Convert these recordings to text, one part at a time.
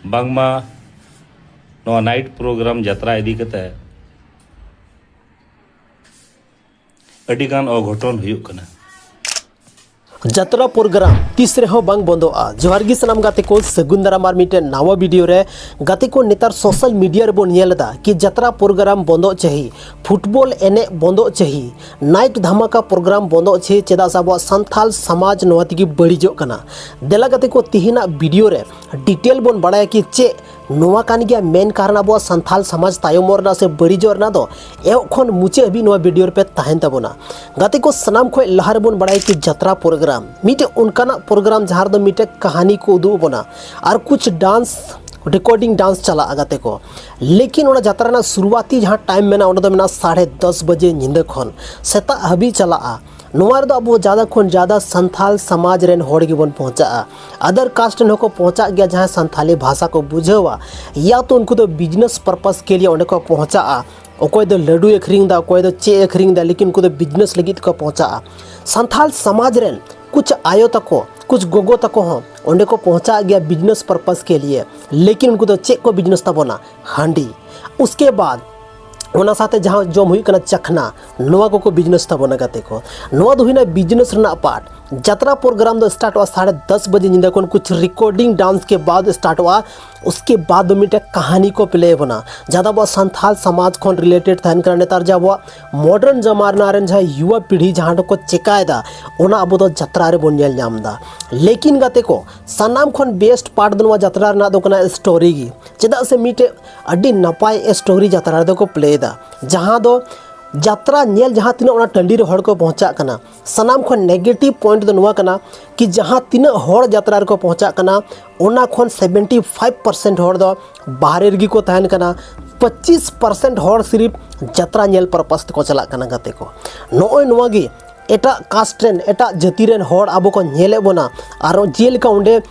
बांगमा नवा night programme जत्रा इदी कते अडिगान अघटन हुयुक कना। जत्रा प्रोग्राम तीस रेहो बांग बंदोआ। जोहार गी सनाम गाते को सगुन दाराम आर मिटे नावा वीडियो रे गाते को नेतार सोशल मीडिया रे बोन नेलदा कि जत्रा प्रोग्राम बंदो चाहिए, फुटबॉल एने बंदो चाहिए, नाइट धमाका प्रोग्राम बंदो चाहिए चेदा साबो संथाल समाज नवा तिगी बड़ीजो कना। देला गाते को तिहिना वीडियो रे डिटेल बोन बड़ाया कि चे नोवा कान गया मेन कारण अब संथाल समाज तायमरना से बड़ीजोरना दो एखन मुचे अभी नोवा वीडियो पे तहन तबोना। गाते को सनाम खो लहार बोन बड़ाया कि जत्रा प्रोग्राम मीटे उनकाना प्रोग्राम जहाँ दो मीटे कहानी को उदू बना और कुछ डांस रिकॉर्डिंग डांस चला गाते को। लेकिन ओना जत्रा ना शुरुआती जहाँ टाइम में ना 10:30 बजे नींद खन सेता हबी चला नोवार दो अब ज़्यादा खन ज़्यादा संथाल समाज रेन होड़ के बन पहुँचा। अदर कास्ट ने को पहुँचा गया जहाँ संथाली भाषा को बुझेवा या तो उनको तो बिजनेस पर्पस के लिए उन्हें को पहुँचा। अकोय दो लड्डू अखरीदा अकोय दो चे अखरीदा लेकिन उनको तो बिजनेस लगी को पहुँचा। संथाल समाज रेन कुछ आयो तको कुछ गोगो तको हों उन्हें को पहुँचा गया बिजनेस पर्पस के लिए, लेकिन उनको तो चेक को बिजनेस तबोना हांडी। उसके बाद ओना साथे जहाँ जम हुई कना चखना नोवा को बिजनेस तबोना गाते को नोवा दो हुईना बिजनेस रना पार्ट। जत्रा प्रोग्राम दो स्टार्ट हुआ 10:30 बजे नींद को कुछ रिकॉर्डिंग डांस के बाद स्टार्ट हुआ। उसके बाद 2 मिनट कहानी को प्ले बना ज़्यादा वो संथाल समाज को रिलेटेड तहन करने तार जब वो मॉडर्न जमाना रेन जहाँ युवा पीढ़ी जहाँ को चेकायदा ओना अब तो जत्रा रे बोन नेल नामदा। लेकिन गाते को सनाम खन बेस्ट पार्ट दो जत्रा रना दो कना स्टोरी गी चेदा से मीटे अड्डी नपाय स्टोरी जत्रा दो को प्ले दा जहाँ दो जत्रा नेल जहाँ तीना ओना टंडी रे हड़ को पहुँचा कना। सनाम खन नेगेटिव पॉइंट दो नुआ कना कि जहाँ तीना हड़ जत्रा रे को पहुँचा कना ओना खन 75% हड़ दो बाहरे रगी को तहन कना। 25% हड़ सिर्फ जत्रा नेल पर्पस को चला कना गाते को। नोय नुआ गी एटा कास्ट रेन एटा जाति रेन हड़ आबो को नेले बोना आरो जेल का उंडे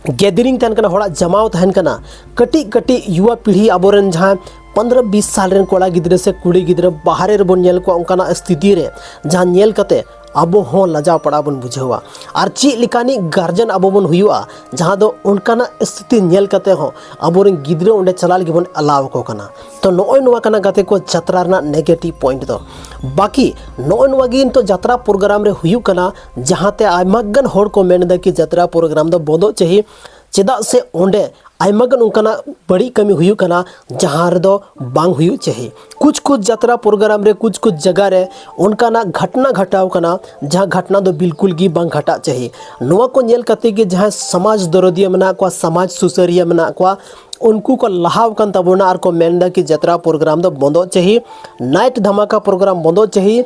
गैदरिंग तहन कना हड़ा जमाव तहन कना। कटी कटी युवा पीढ़ी आबोरेन जहाँ 15-20 साल रेन कोड़ा गिद्रे से कुड़ी गिद्रे बाहरे रे बोन नेल को उनकाना स्थिति रे जहाँ नेल कते अब हो लजा पड़ा बन बुझेवा और ची लिकानी गार्जन अब बन हुआ जहाँ दो उनकाना स्थिति नेल कते हो अब गिद्रे उंडे चलाल के बन अलाव को कना। तो नोय नुआ कना गाते को जत्रा रना नेगेटिव पॉइंट दो। बाकी नोय नुआ गिन तो जत्रा प्रोग्राम रे हुयु कना जहाँ ते आयमागन होड़ को मेन दा कि जत्रा प्रोग्राम दो बंदो चाहिए चेदा से ओंडे आयमागन उनकाना बड़ी कमी हुयु कना जहाँ रे दो बांग हुयु चाहिए। कुछ कुछ जत्रा प्रोग्राम रे कुछ कुछ जगह रे उनकाना घटना घटाव कना जहाँ घटना दो बिल्कुल गी बांग घटा चाहिए। नोवा को नेल कते कि जहाँ समाज दरोदिया मना को समाज सुसरिया मना को उनको को लहाव कन तबोना और को मेंदा कि जत्रा प्रोग्राम दो बंदो चाहिए, नाइट धमाका प्रोग्राम बंदो चाहिए।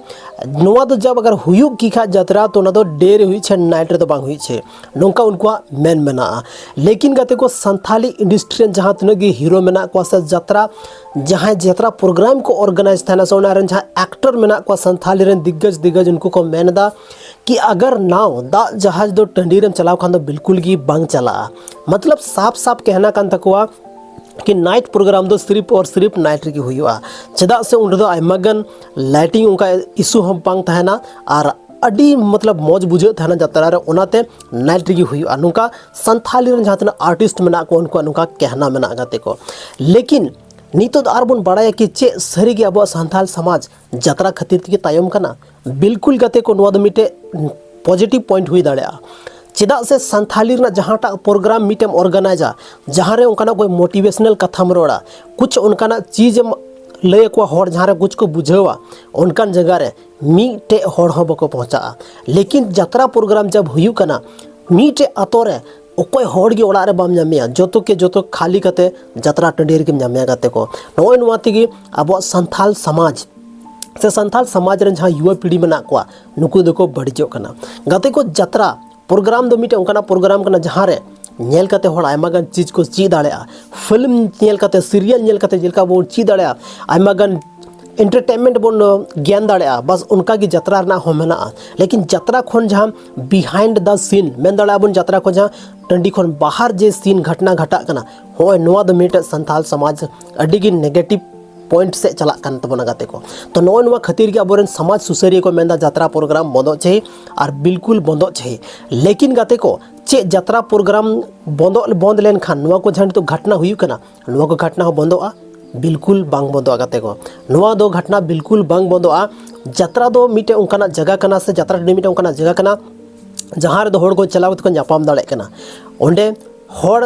नोवा तो जब अगर हुयु की खा जत्रा तो ना तो डेर हुई छे नाइट रे तो बांग हुई छे नोंका उनको मेन मेना। लेकिन गाते को संथाली इंडस्ट्री जहाँ तिनगी हीरो मेना को से जत्रा जहाँ जत्रा प्रोग्राम को ऑर्गेनाइज था सोना रेन जहाँ एक्टर मेना को संथाली रेन दिग्गज उनको को मेनदा कि अगर नाव दा जहाज दो टंडी रेम चलाव खान दो बिल्कुल की बांग चला। मतलब साफ साफ कहना कान तकवा कि नाइट प्रोग्राम दो सिर्फ और सिर्फ नाइट की हुआ चेदा से उन आयमागन लाइटिंग उनका इशू हम बांग तहना और अड़ी मतलब मौज बुझे थाना जत्रा रे ओनाते नाइट की हुआ नुका संथाली रेन जहाँ तना आर्टिस्ट मेना को उनको नुका कहना मेना गाते को। लेकिन नितो आर बन बड़ाया कि चे सरी के अब संथाल समाज जत्रा खातिर के तायम कना बिल्कुल गाते को नोवा दो मिटे पॉजिटिव पॉइंट हुई दाड़ा चेदा से संथाली ना जहाँटा प्रोग्राम मीटेम ऑर्गेनाइजा जहाँ रे उनका कोई मोटिवेशनल कथाम रोड़ा कुछ उनका चीज़ लय को हर जहाँ रे कुछ को बुझेवा उनकान जगह रे मीटे हर हो बको पहुँचा। लेकिन जत्रा प्रोग्राम जब हुयु कना मीटे अतोरे ओकोय हर गे ओड़ा रे बाम नामिया जोतो के जोतो खाली कते जत्रा टंडी रे नामिया गाते को। नोय नुआ तिगी अब संथाल समाज से संथाल समाज रे जहाँ युवा पीढ़ी मेना को नुकु दो बड़ीजो कना गाते को। जत्रा प्रोग्राम दो मिटे उनका प्रोग्राम कना जहाँ रे नेल कते होड़ आयमागन चीज को ची दाड़ेया फिल्म नेल कते सीरियल नेल कते जेलका बोन ची दाड़ेया आयमागन एंटरटेनमेंट बोन ज्ञान दाड़ेया बस उनका की जत्रा ना हो मेना। लेकिन जत्रा खन जहाँ बिहाइंड द सीन मेन दाड़ा बोन जत्रा को जहाँ टंडी खन बाहर जे सीन घटना घटा कना हो नोवा दो मिटे संथाल समाज अड्डी की नेगेटिव पॉइंट से चला कान तबना गाते को। तो नोय नुआ खातिर के अब समाज सुसरिया को मेंदा जत्रा प्रोग्राम बंदो चाहिए और बिल्कुल बंदो चाहिए। लेकिन गाते को चे जत्रा प्रोग्राम बंद लेन खान नवा को जहां तो घटना हुई कना नवा को घटना हो बंदोआ बिल्कुल बांग बंदोआ गाते को नवा दो घटना बिल्कुल बांग बंदोआ जत्रा दो मिटे उनका जगह कना से जत्रा मिटे उनका जगह कना जहाँ रे दो होड़ को चलाव को नापाम दाड़े कना ओंडे होड़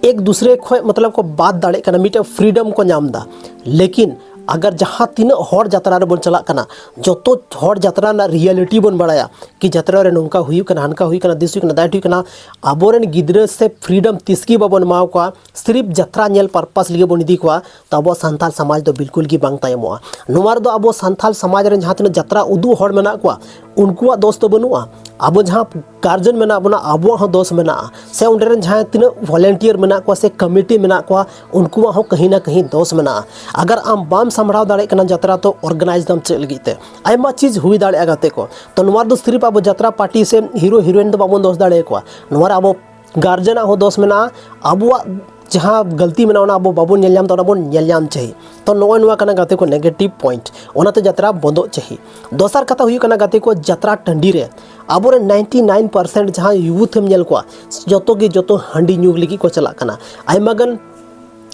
एक दूसरे को मतलब को बात दाड़े कना मिटे फ्रीडम को नामदा लेकिन अगर जहाँ तीन होड़ जत्रा रे बन चला कना जोतो होड़ जत्रा ना रियलिटी बन बड़ाया कि जत्रा रे नौका हुई कना हनका हुई कना दिस हुई कना दाइट हुई कना आबोरेन गिद्रे से फ्रीडम तिसकी बाबन माव को सिर्फ जत्रा नेल पर्पस लिए बन इदी को तो अब संथाल समाज दो बिल्कुल की बांग तायमोआ नुमार दो अब संथाल समाज रे जहाँ तीन जत्रा उदू होड़ मेना को उनको दोस्त तो बनुआ अब जहाँ गार्जन मेना बना अब दोष मेना से उनरेन जहाँ तीन वॉलेंटियर मेना को से कमिटी मेना को उनको हो कहीं ना कहीं दोष मेना अगर आम बाम संभाव दाड़े कना जत्रा तो ऑर्गेनाइज दम चल लगते आयमा चीज हुई दाड़े गाते को तो नुमार दो सिर्फ अब जत्रा पार्टी से हीरो हीरोइन दो बाबन दोष दाड़े को नुमार अब गार्जन हो दोष मेना अब जहाँ गलती में अब बाबन नेलयाम तो बन नेलयाम चाहिए तो नवा कना गाते को नेगेटिव पॉइंट ओनाते जत्रा बंदो चाहिए दोसर कथा हुई कना गाते को जत्रा टंडी रे अब 99% जहाँ यूथ हम नेल को जोतो की जोतो हांडी न्यू लगी को चला कना आयमागन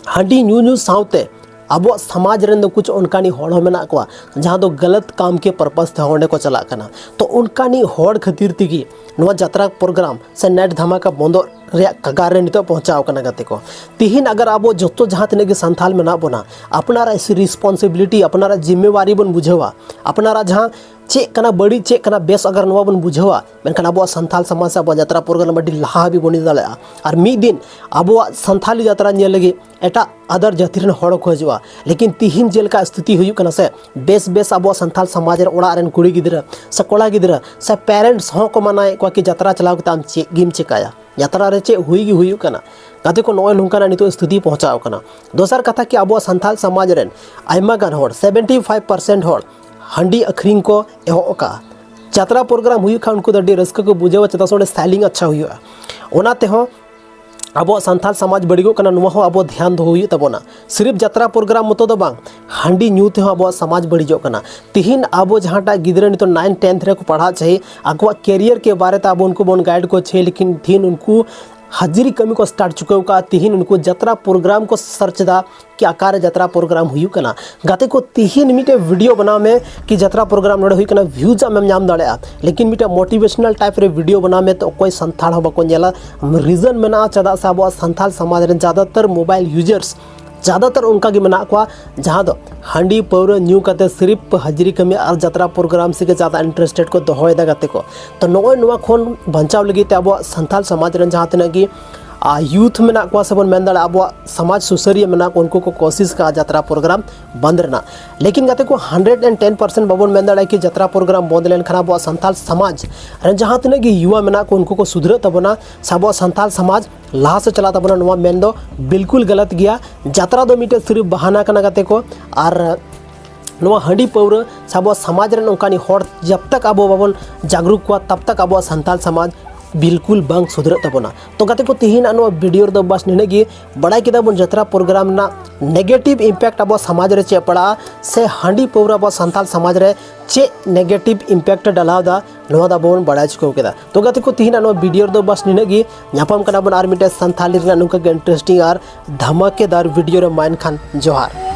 हांडी न्यू साउते अब समाज रेन दो कुछ उनकानी होड़ मेना को जहाँ दो गलत काम के पर्पस थे होने को चला कना तो उनकानी होड़ खातिर तिगी नवा जत्रा प्रोग्राम से नेट धमाका बंदो रे कगार रे नितो पहुंचाव कना गाते को तिहिन अगर अब जोतो जहाँ तिने के संथाल मेना बोना अपनारा इस रिस्पांसिबिलिटी अपनारा जिम्मेवारी बन बुझेवा अपनारा जहाँ चेक कना बड़ी चेक कना बेस अगर नवा बन बुझेवा मेनखान अब संथाल समाज से अब जत्रा प्रोग्राम बड़ी लाहा भी बनी दाड़ा और मिद दिन अब संथाली जत्रा नेल लगी एटा अदर जाति रेन होड़ को हजुआ लेकिन तिहिन जेलका स्थिति हुई कना से बेस बेस अब संथाल समाज रे ओड़ा रेन कुड़ी गिदरा से कोड़ा गिदरा से पेरेंट्स हो को मनाए को कि जत्रा चलाव के आम चेक गिम चिकाया यात्रा रे चे हुई कना गाते को नय नुंकाना नितो स्थिति पहुंचाव कना दोसर कथा कि अब संथाल समाज रेन आयमा गान होड़ 75% होड़ हांडी अखरिंग को एहोका जत्रा प्रोग्राम हुई खा उनको दडी रस्क को बुझेवा चता सोडे स्टाइलिंग अच्छा हुआ ओनाते हो अब संथाल समाज बड़ीगो कना नुवा हो अब ध्यान दो हुई तबोना सिर्फ जत्रा प्रोग्राम मतो दो बांग हांडी न्यू ते हो अब समाज बड़ीजो कना तिहिन अब जहाँटा गिद्रे नितो 9 10 रे को पढ़ा चाहिए आगवा कैरियर के बारे त अब उनको बन गाइड को छे लेकिन थिन उनको हाजिरी कमी को स्टार्ट चुके का तिहिन उनको जत्रा प्रोग्राम को सर्च दा कि आकार जत्रा प्रोग्राम हुई कना गाते को तिहिन मिटे वीडियो बना में कि जत्रा प्रोग्राम नड़े हुई कना व्यूज में नाम दाड़ा लेकिन मिटे मोटिवेशनल टाइप रे वीडियो बना में तो कोई संथाल हो बको नेला रीजन मेना चदा सा अब संथाल समाज रे ज़्यादातर मोबाइल यूजर्स ज़्यादातर उनका की मेना को जहाँ दो हांडी पौर न्यू करते सिर्फ हाजिरी कमी और जत्रा प्रोग्राम से ज़्यादा इंटरेस्टेड को दोहदा गाते को तो नोय नुआ खोन बचाव लगी अब संथाल समाज रे जहाँ तना कि यूथ मेना को सबन मेन दाड़ा अब समाज सुसरिया मेना को उनको को कोशिश का जत्रा प्रोग्राम बंद रहना लेकिन गाते को 110% बाबन मेन दाड़ा कि जत्रा प्रोग्राम बंद लेन खाना अब संथाल समाज जहाँ तना कि युवा मेना को उनको को सुधर तबना सब संथाल समाज लाहा से चला तबना नुआ मेन दो बिल्कुल गलत गया जत्रा दो मिटे सिर्फ बहाना कना गाते को और नुआ हांडी पौर सब समाज रे नौकानी होड़ जब तक अब बाबन जागरूक हुआ तब तक अब संथाल समाज बिल्कुल बांग सुधर तबना तो गाते को तिहिन नो वीडियो दो बस निनेगी बड़ा किदा बन जत्रा प्रोग्राम ना नेगेटिव इम्पैक्ट अब समाज रे चे पड़ा से हांडी पौर अब संथाल समाज रे चे नेगेटिव इम्पैक्ट डाला दा नवा दा बोन बड़ा चुको केदा तो गाते को तिहिन नो वीडियो दो बस निनेगी न्यापम कना बन आर मिटे संथाली रे नुका इंटरेस्टिंग और धमाकेदार वीडियो रे माइन खान जोहार।